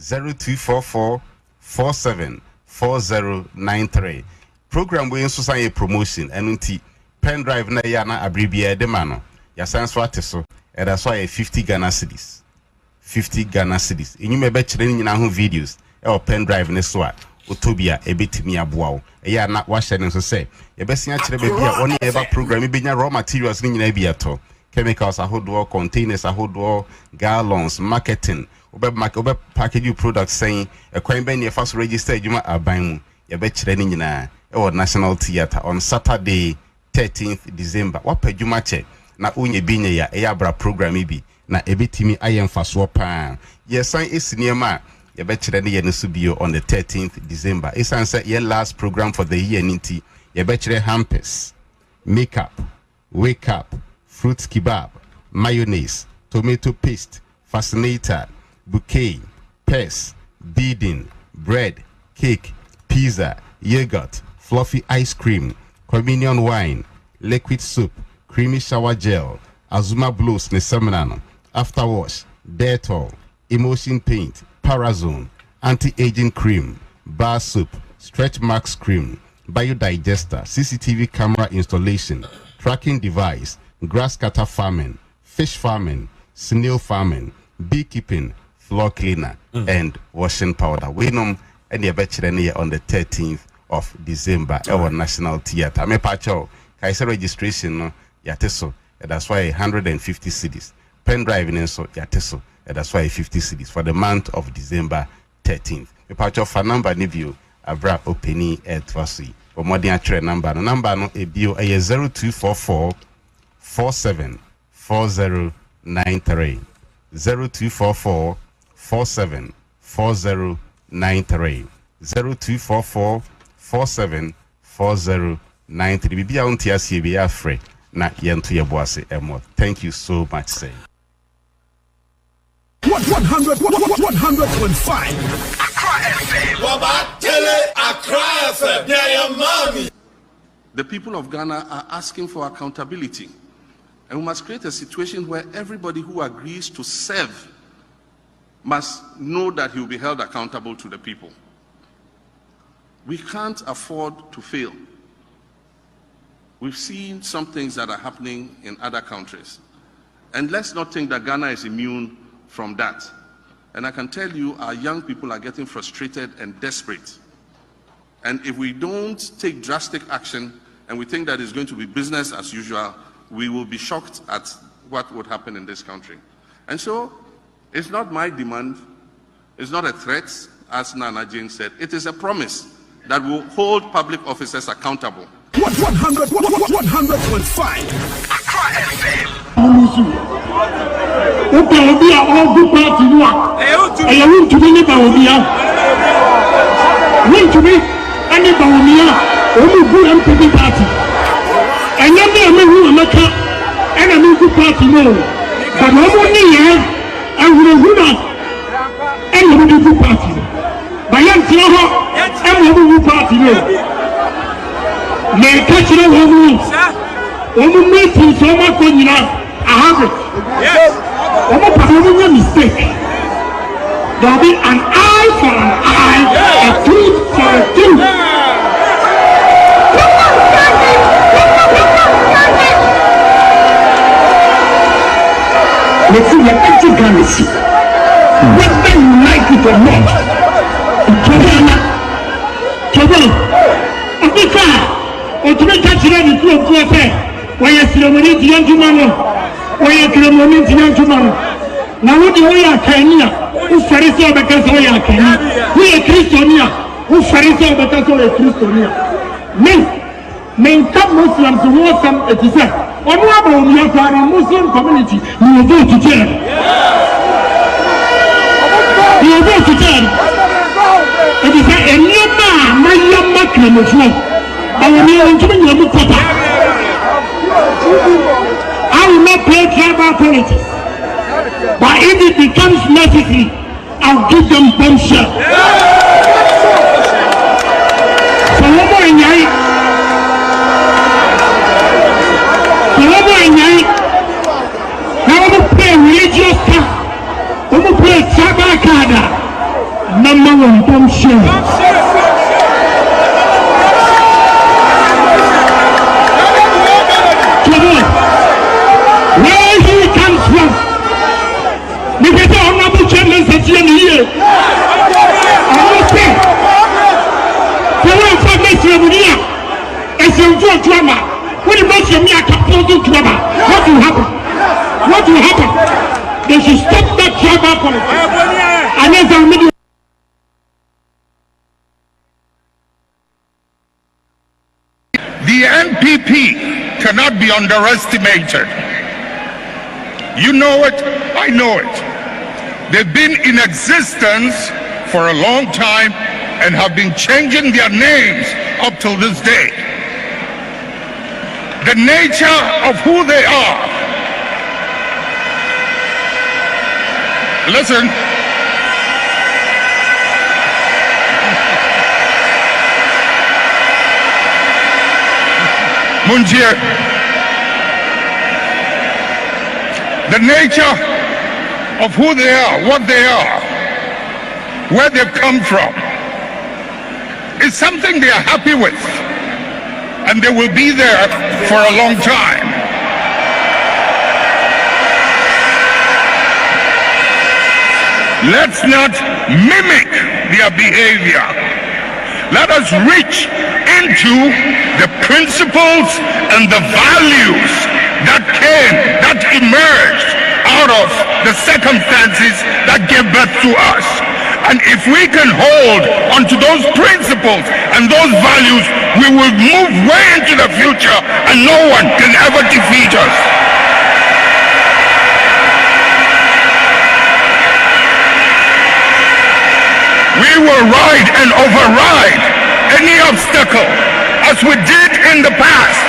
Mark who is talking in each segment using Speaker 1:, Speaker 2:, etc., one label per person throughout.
Speaker 1: 0244 474093. Program we also say a promotion and pen drive na yana abribia de mano. Ya sans what so. And that's why 50 Ghana cedis. 50 Ghana cedis. And you may bet training in videos. Or pen drive ne so Utopia a bit me aboa. Ya not wash and so say. You best see actually be only ever program be raw materials in Abiato. Chemicals a whole containers a whole gallons, marketing, over packaging products saying a coin ben your first registered you might buy you bet training in a National Theatre on Saturday 13th December. What pay you match? Na unye binye ya eyabra program ibi na ebitimi ayem faswo pa. Yes, sign is near ma. You bet training in Subio on the 13th December. It's Ansah your last program for the year ninti. You bet hampers, makeup, wake up. Fruit kebab, mayonnaise, tomato paste, fascinator, bouquet, purse, beading, bread, cake, pizza, yogurt, fluffy ice cream, communion wine, liquid soup, creamy shower gel, Azuma Blues ne seminano, afterwash, Dettol, emulsion paint, Parazone, anti-aging cream, bar soap, stretch marks cream, biodigester, CCTV camera installation, tracking device, grass cutter farming, fish farming, snail farming, beekeeping, floor cleaner, and washing powder. We know any betchere on the 13th of December our National Theatre. Me pacho kaisa registration no yateso. That's why 150 cedis. Pen driving and so yateso. That's why 50 cedis for the month of December 13th. Me pacho for number ni view abra openi etwasi. For more than a number. Number no e bio 0244 474093 0244 474093 0244 474093. Bibia untia CB afre na yentu yeboase emo. Thank you so much, say.
Speaker 2: 100.5 Accra FM. Accra FM. Yeah, mommy.
Speaker 3: The people of Ghana are asking for accountability. And we must create a situation where everybody who agrees to serve must know that he will be held accountable to the people. We can't afford to fail. We've seen some things that are happening in other countries. And let's not think that Ghana is immune from that. And I can tell you, our young people are getting frustrated and desperate. And if we don't take drastic action and we think that it's going to be business as usual, we will be shocked at what would happen in this country. And so, it's not my demand, it's not a threat, as Nana Jane said, it is a promise that will hold public officers accountable.
Speaker 2: 100.5 Accra FM.
Speaker 4: Bobie all good party no e want to be ne Bobie want to be any Bobie o mu good MPP party enya me hu amaka ena me good party no but no mo ni ye ahuru huna ena me good party bayan tio ho ena me good party no me kachira wo mu meeting so ma ko nyina I have it. Yes. A mistake. There'll be an eye for an eye, a tooth for a tooth. Let's see what you can see. Whether you like it or not. Kwabena. Africa. Ultimate catch ready to go there. Why is the money to young man? Why is the money to young man? Now what do we are Kenya? Who Pharisee because we are Kenya? We are Christiania. Who Pharisee because we are Christiania? Men come Muslims to want some it is said. On what about we are a Muslim community? We will go to jail. We will go to jail. It is a new man, my young man, I will be able to bring you a I will not play tribal politics. But if it becomes necessary, I'll give them bombshell. So what more in yai? Now we play religious card. We play tribal card. for drama. When you make me a proposal drama, what will happen? What will happen? They should stop that tribal politics. And then
Speaker 5: the NPP cannot be underestimated. You know it, I know it. They've been in existence for a long time and have been changing their names up till this day. The nature of who they are. Listen. Munjie. The nature of who they are, what they are, where they've come from, is something they are happy with, and they will be there for a long time. Let's not mimic their behavior. Let us reach into the principles and the values that emerged out of the circumstances that gave birth to us. And if we can hold onto those principles and those values, we will move way into the future and no one can ever defeat us. We will ride and override any obstacle as we did in the past.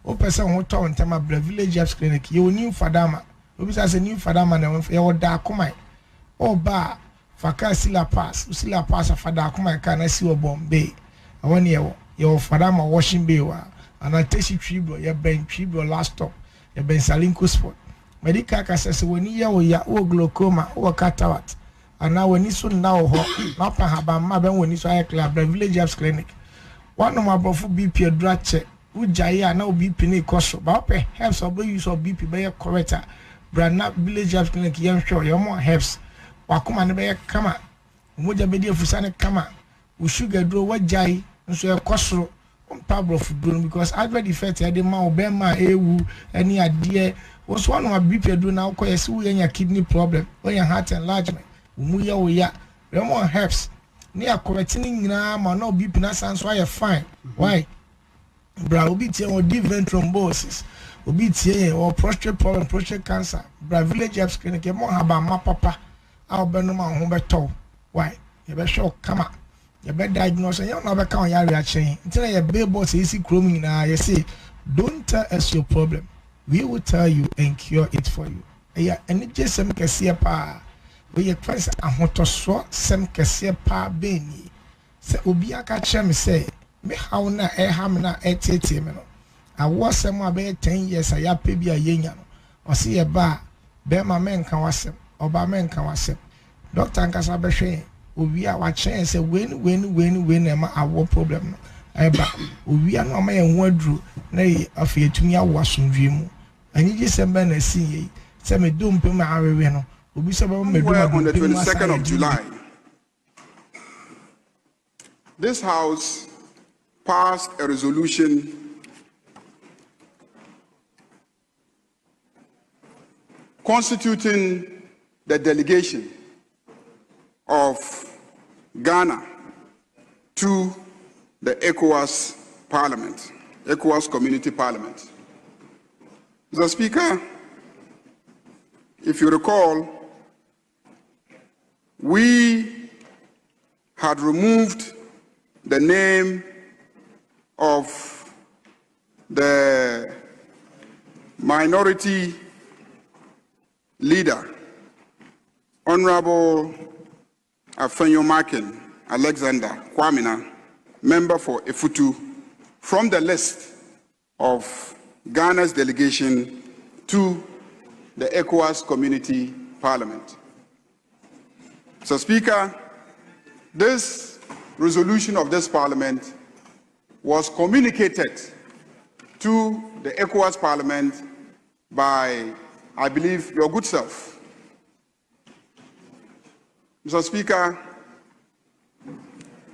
Speaker 6: O person who told him about village health clinic. You new fadama. You say new fadama na you da kumai. O ba faka sila pass. Sila pass fada kumai kana si o Bombay. I want you fadama washing bay wa. And I take you tribro. You been tribro last stop. You been Salinko sport. Medical says when you ya o glaucoma o cataract. And now when you soon now ho. Napa habama ben when you say club village health clinic. One of my brother BP a drug check. Ujaya na BP ne koso ba pe helps obo use of BP be correct brand na village health clinic yam show your more helps wakoma ne be kama moja be dey fusa ne kama we sugar draw wajai nso e koso pablo food because advert effect e dey ma obema ewu any ade was one of my BP do now ko yesi we nya kidney problem or your heart enlargement umuya we ya more helps ne correcting nyina ma no BP na sanso are fine why bra obi tie o different thrombosis obi tie o prostate problem prostate cancer bra village health clinic e mo haba ma papa a obenu ma ho beto why you be show kama you be diagnose you no be kan ya reaction until you be boss easy chrome na you say don't tell us your problem, we will tell you and cure it for you. Yeah, and it just some kese pa we ye price ahotoso sem kese pa beni se obi aka chem say me how na ham na etete me no awo sem abe 10 years aya pe bia yenya no o se ye ba be ma men kan wasem oba men kan wasem doctor nkasa be hwe owi a wa chen say when e ma awo problem no eba owi a no ma ye ho aduru na ye afi etumi awo asomdwe mu anyi je sem be na si ye se me do mpem awewe no obi se be me do
Speaker 7: on the 22nd of July. This house passed a resolution constituting the delegation of Ghana to the ECOWAS Parliament, ECOWAS Community Parliament. Mr. Speaker, if you recall, we had removed the name of the minority leader, Honorable Afenyomakin Alexander Kwabena, member for Efutu, from the list of Ghana's delegation to the ECOWAS Community Parliament. So, Speaker, this resolution of this Parliament was communicated to the ECOWAS Parliament by, I believe, your good self. Mr. Speaker,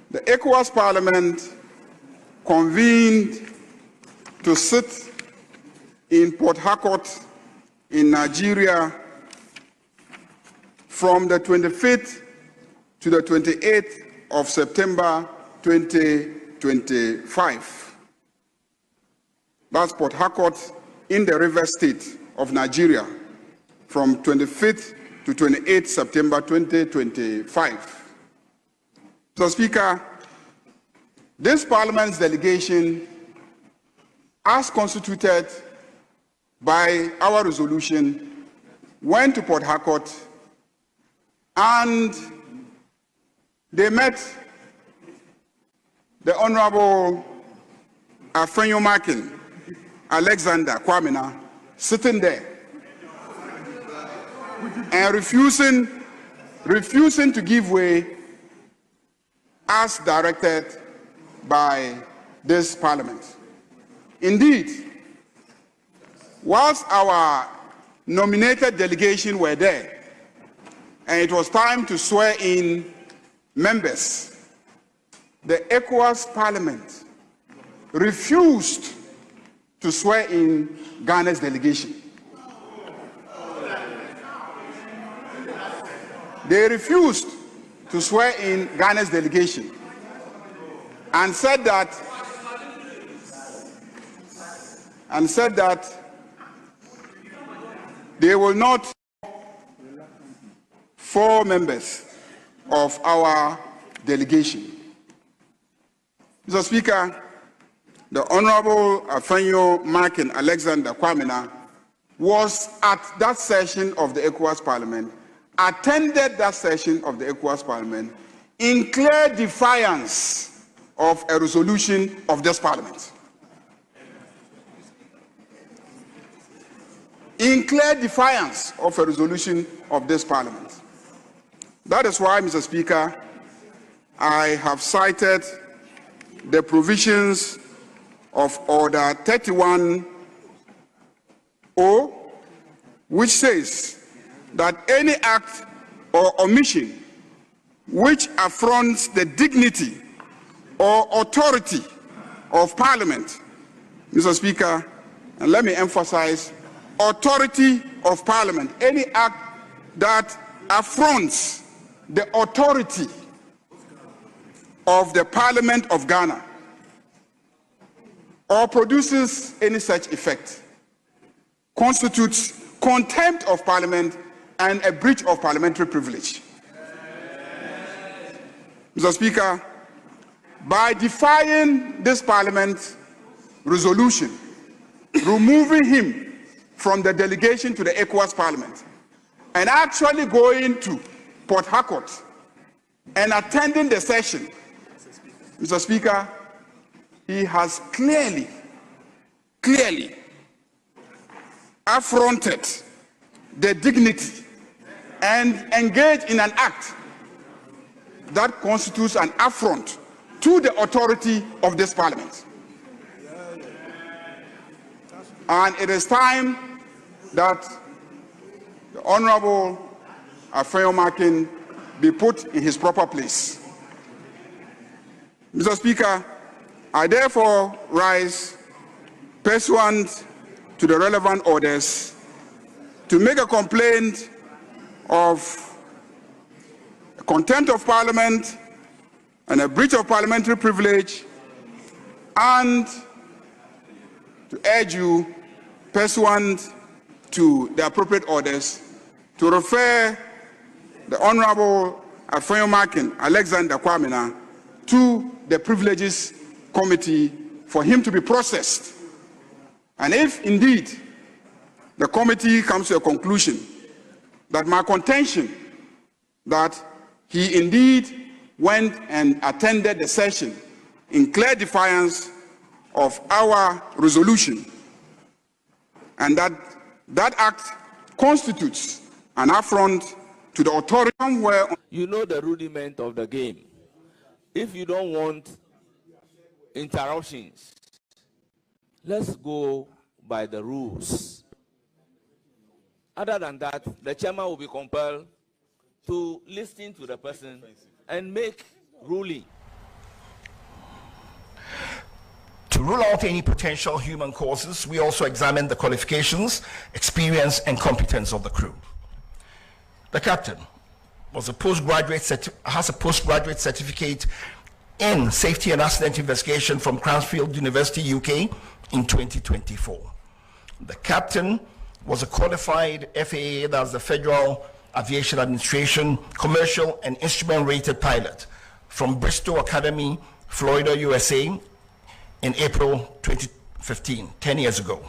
Speaker 7: the ECOWAS Parliament convened to sit in Port Harcourt in Nigeria from the 25th to the 28th of September 2025. That's Port Harcourt in the River State of Nigeria from 25th to 28th September 2025. Mr. Speaker, this Parliament's delegation, as constituted by our resolution, went to Port Harcourt and they met the Honorable Kwabena sitting there and refusing to give way as directed by this Parliament. Indeed, whilst our nominated delegation were there and it was time to swear in members, the ECOWAS Parliament refused to swear in Ghana's delegation. They refused to swear in Ghana's delegation and said that they will not 4 members of our delegation. Mr. Speaker, the Honorable Kwabena was at that session of the ECOWAS Parliament, attended that session of the ECOWAS Parliament in clear defiance of a resolution of this Parliament. In clear defiance of a resolution of this Parliament. That is why, Mr. Speaker, I have cited the provisions of Order 31-0, which says that any act or omission which affronts the dignity or authority of Parliament, Mr. Speaker, and let me emphasize, authority of Parliament, any act that affronts the authority of the Parliament of Ghana or produces any such effect constitutes contempt of Parliament and a breach of parliamentary privilege. Mr. Speaker, by defying this Parliament resolution, removing him from the delegation to the ECOWAS Parliament, and actually going to Port Harcourt and attending the session, Mr. Speaker, he has clearly affronted the dignity and engaged in an act that constitutes an affront to the authority of this Parliament. And it is time that the Honorable Afenyomarkin be put in his proper place. Mr. Speaker, I therefore rise pursuant to the relevant orders to make a complaint of contempt of Parliament and a breach of parliamentary privilege, and to urge you, pursuant to the appropriate orders, to refer the Honorable Kwabena to the Privileges Committee for him to be processed. And if indeed the committee comes to a conclusion that my contention that he indeed went and attended the session in clear defiance of our resolution, and that act constitutes an affront to the authority somewhere.
Speaker 8: You know the rudiment of the game. If you don't want interruptions, let's go by the rules. Other than that, the chairman will be compelled to listen to the person and make ruling.
Speaker 9: To rule out any potential human causes, we also examined the qualifications, experience, and competence of the crew. The captain has a postgraduate certificate in safety and accident investigation from Cranfield University, UK, in 2024. The captain was a qualified FAA, that's the Federal Aviation Administration, commercial and instrument rated pilot from Bristol Academy, Florida, USA, in April 2015, 10 years ago.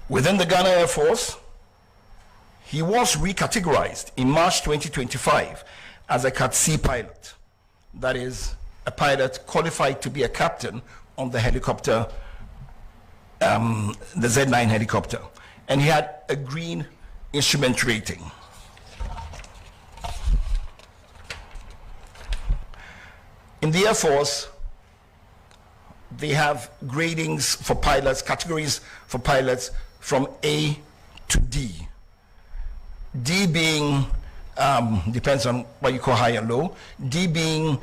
Speaker 9: Within the Ghana Air Force, he was recategorized in March 2025 as a Cat C pilot. That is, a pilot qualified to be a captain on the helicopter, the Z9 helicopter. And he had a green instrument rating. In the Air Force, they have gradings for pilots, categories for pilots from A to D. D being, depends on what you call high and low, D being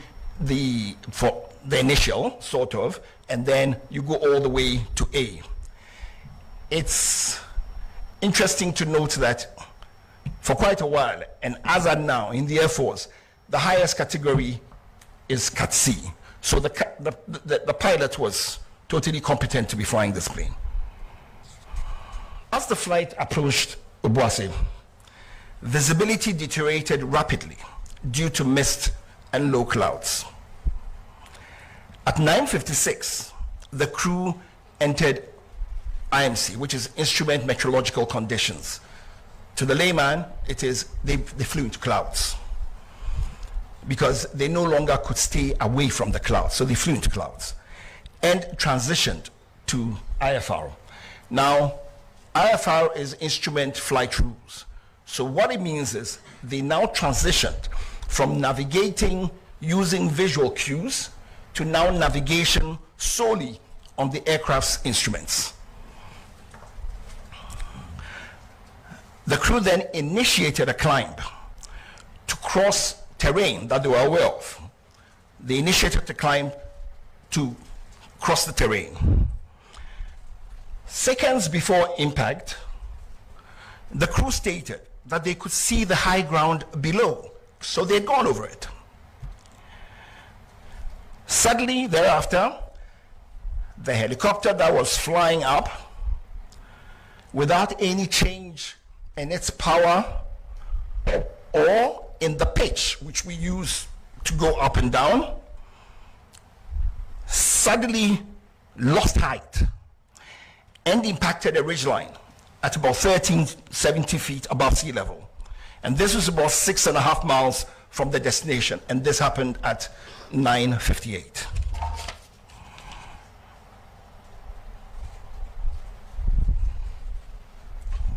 Speaker 9: for the initial, sort of, and then you go all the way to A. It's interesting to note that for quite a while, and as of now in the Air Force, the highest category is Cat C. So the pilot was totally competent to be flying this plane. As the flight approached Obuasi, visibility deteriorated rapidly due to mist and low clouds. At 9:56, the crew entered IMC, which is Instrument Meteorological Conditions. To the layman, it is they flew into clouds because they no longer could stay away from the clouds, so they flew into clouds and transitioned to IFR. Now, IFR is Instrument Flight Rules. So what it means is they now transitioned from navigating using visual cues to now navigation solely on the aircraft's instruments. The crew then initiated a climb to cross terrain that they were aware of. They initiated the climb to cross the terrain. Seconds before impact, the crew stated that they could see the high ground below, so they'd gone over it. Suddenly thereafter, the helicopter that was flying up without any change in its power or in the pitch which we use to go up and down, suddenly lost height and impacted a ridgeline at about 1370 feet above sea level. And this was about 6.5 miles from the destination, and this happened at 9:58.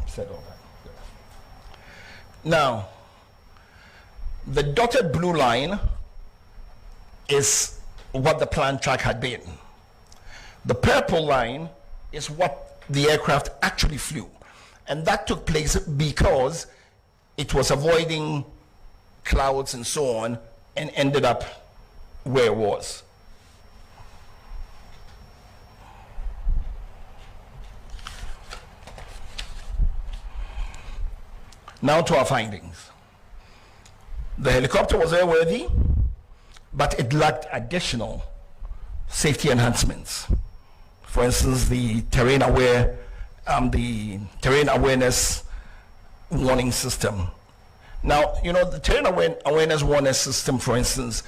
Speaker 9: Said all that. Now, the dotted blue line is what the planned track had been. The purple line is what the aircraft actually flew. And that took place because it was avoiding clouds and so on and ended up where it was. Now to our findings. The helicopter was airworthy, but it lacked additional safety enhancements. For instance, the terrain awareness warning system. Now, you know, the terrain awareness warning system, for instance,